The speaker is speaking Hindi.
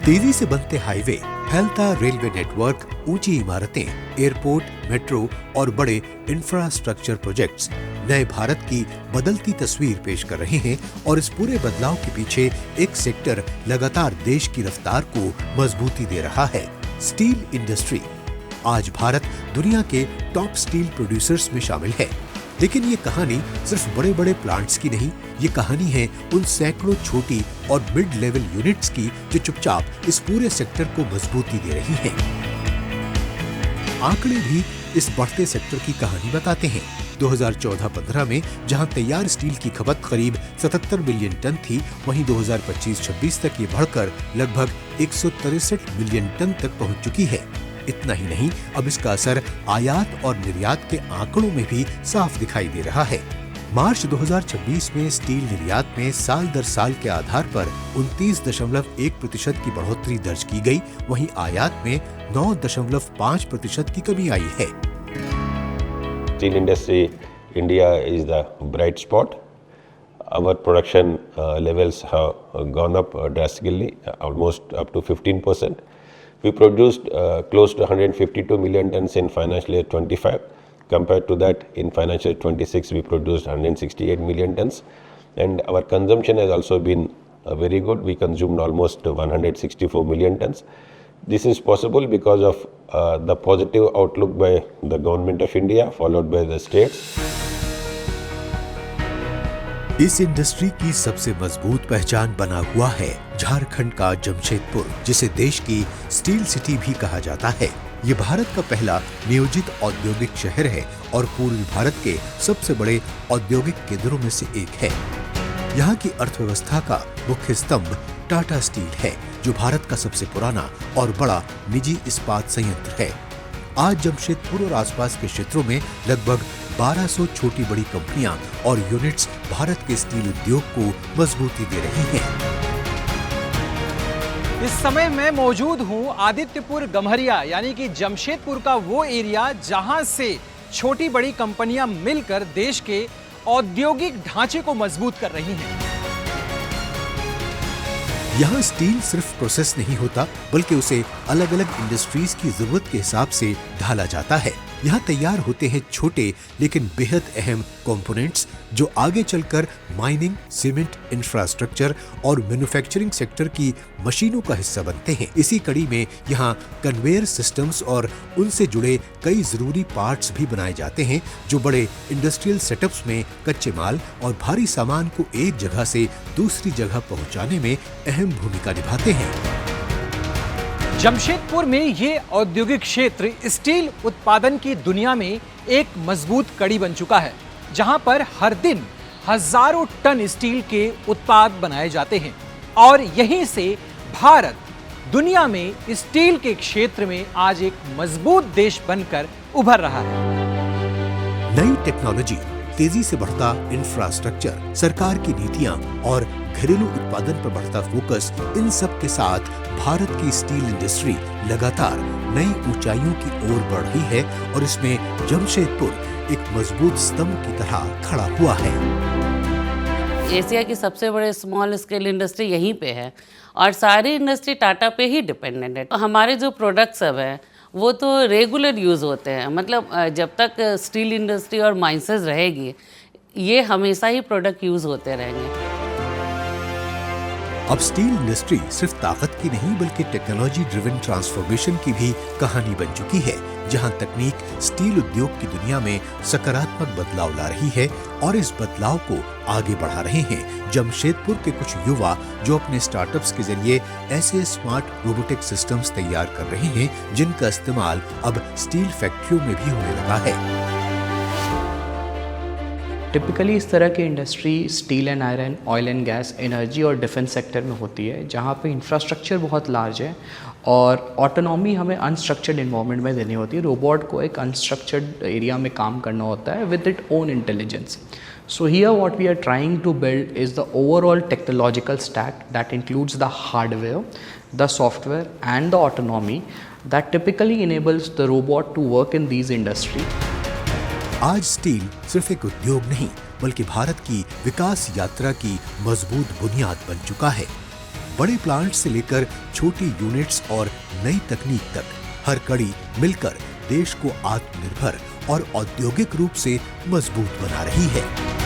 तेजी से बनते हाईवे, फैलता रेलवे नेटवर्क, ऊंची इमारतें, एयरपोर्ट, मेट्रो और बड़े इंफ्रास्ट्रक्चर प्रोजेक्ट्स नए भारत की बदलती तस्वीर पेश कर रहे हैं और इस पूरे बदलाव के पीछे एक सेक्टर लगातार देश की रफ्तार को मजबूती दे रहा है, स्टील इंडस्ट्री। आज भारत दुनिया के टॉप स्टील प्रोड्यूसर्स में शामिल है। लेकिन ये कहानी सिर्फ बड़े बड़े प्लांट्स की नहीं, ये कहानी है उन सैकड़ों छोटी और मिड लेवल यूनिट्स की जो चुपचाप इस पूरे सेक्टर को मजबूती दे रही हैं। आंकड़े भी इस बढ़ते सेक्टर की कहानी बताते हैं। 2014-15 में जहां तैयार स्टील की खपत करीब 77 मिलियन टन थी, वहीं 2025-26 तक ये बढ़कर लगभग 163 मिलियन टन तक पहुंच चुकी है। इतना ही नहीं, अब इसका असर आयात और निर्यात के आंकड़ों में भी साफ दिखाई दे रहा है। मार्च 2026 में स्टील निर्यात में साल दर साल के आधार पर 29.1% की बढ़ोतरी दर्ज की गई, वहीं आयात में 9.5% की कमी आई है। Steel industry, India is the bright spot. Our production levels have gone up drastically, almost up to 15%. We produced close to 152 million tons in financial year 25. Compared to that, in financial year 26, we produced 168 million tons. And our consumption has also been very good. We consumed almost 164 million tons. This is possible because of the positive outlook by the government of India, followed by the states. इस इंडस्ट्री की सबसे मजबूत पहचान बना हुआ है झारखंड का जमशेदपुर, जिसे देश की स्टील सिटी भी कहा जाता है। ये भारत का पहला नियोजित औद्योगिक शहर है और पूर्वी भारत के सबसे बड़े औद्योगिक केंद्रों में से एक है। यहाँ की अर्थव्यवस्था का मुख्य स्तंभ टाटा स्टील है, जो भारत का सबसे पुराना और बड़ा निजी इस्पात संयंत्र है। आज जमशेदपुर और आसपास के क्षेत्रों में लगभग 1200 छोटी बड़ी कंपनियां और यूनिट्स भारत के स्टील उद्योग को मजबूती दे रही हैं। इस समय मैं मौजूद हूं आदित्यपुर गम्हरिया यानी कि जमशेदपुर का वो एरिया जहां से छोटी बड़ी कंपनियां मिलकर देश के औद्योगिक ढांचे को मजबूत कर रही हैं। यहाँ स्टील सिर्फ प्रोसेस नहीं होता, बल्कि उसे अलग अलग इंडस्ट्रीज की जरूरत के हिसाब से ढाला जाता है। यहाँ तैयार होते हैं छोटे लेकिन बेहद अहम कंपोनेंट्स, जो आगे चलकर माइनिंग, सीमेंट, इंफ्रास्ट्रक्चर और मैन्युफैक्चरिंग सेक्टर की मशीनों का हिस्सा बनते हैं। इसी कड़ी में यहाँ कन्वेयर सिस्टम्स और उनसे जुड़े कई जरूरी पार्ट्स भी बनाए जाते हैं, जो बड़े इंडस्ट्रियल सेटअप्स में कच्चे माल और भारी सामान को एक जगह से दूसरी जगह पहुँचाने में अहम भूमिका निभाते हैं। जमशेदपुर में ये औद्योगिक क्षेत्र स्टील उत्पादन की दुनिया में एक मजबूत कड़ी बन चुका है, जहां पर हर दिन हजारों टन स्टील के उत्पाद बनाए जाते हैं और यहीं से भारत दुनिया में स्टील के क्षेत्र में आज एक मजबूत देश बनकर उभर रहा है। नई टेक्नोलॉजी, तेजी से बढ़ता इंफ्रास्ट्रक्चर, सरकार की नीतियां और घरेलू उत्पादन पर बढ़ता फोकस, इन सब के साथ भारत की स्टील इंडस्ट्री लगातार नई ऊंचाइयों की ओर बढ़ रही है और इसमें जमशेदपुर एक मजबूत स्तंभ की तरह खड़ा हुआ है। एशिया की सबसे बड़े स्मॉल स्केल इंडस्ट्री यहीं पे है और सारी इंडस्ट्री टाटा पे ही डिपेंडेंट है। हमारे जो प्रोडक्ट्स सब हैं वो तो रेगुलर यूज़ होते हैं, मतलब जब तक स्टील इंडस्ट्री और माइंसेस रहेगी ये हमेशा ही प्रोडक्ट यूज़ होते रहेंगे। अब स्टील इंडस्ट्री सिर्फ ताकत की नहीं, बल्कि टेक्नोलॉजी ड्रिवन ट्रांसफॉर्मेशन की भी कहानी बन चुकी है, जहां तकनीक स्टील उद्योग की दुनिया में सकारात्मक बदलाव ला रही है और इस बदलाव को आगे बढ़ा रहे हैं जमशेदपुर के कुछ युवा, जो अपने स्टार्टअप्स के जरिए ऐसे स्मार्ट रोबोटिक सिस्टम्स तैयार कर रहे हैं जिनका इस्तेमाल अब स्टील फैक्ट्रियों में भी होने लगा है। टिपिकली इस तरह की industry steel and iron, oil and gas, energy और डिफेंस सेक्टर में होती है, जहाँ पे इंफ्रास्ट्रक्चर बहुत लार्ज है और ऑटोनॉमी हमें अनस्ट्रक्चर्ड इन्वायरमेंट में देनी होती है। रोबोट को एक अनस्ट्रक्चर्ड एरिया में काम करना होता है with it own intelligence. So here what we are trying to build is the overall technological stack that includes the hardware, the software and the autonomy that typically enables the robot to work in these industries. आज स्टील सिर्फ एक उद्योग नहीं, बल्कि भारत की विकास यात्रा की मजबूत बुनियाद बन चुका है। बड़े प्लांट से लेकर छोटी यूनिट्स और नई तकनीक तक हर कड़ी मिलकर देश को आत्मनिर्भर और औद्योगिक रूप से मजबूत बना रही है।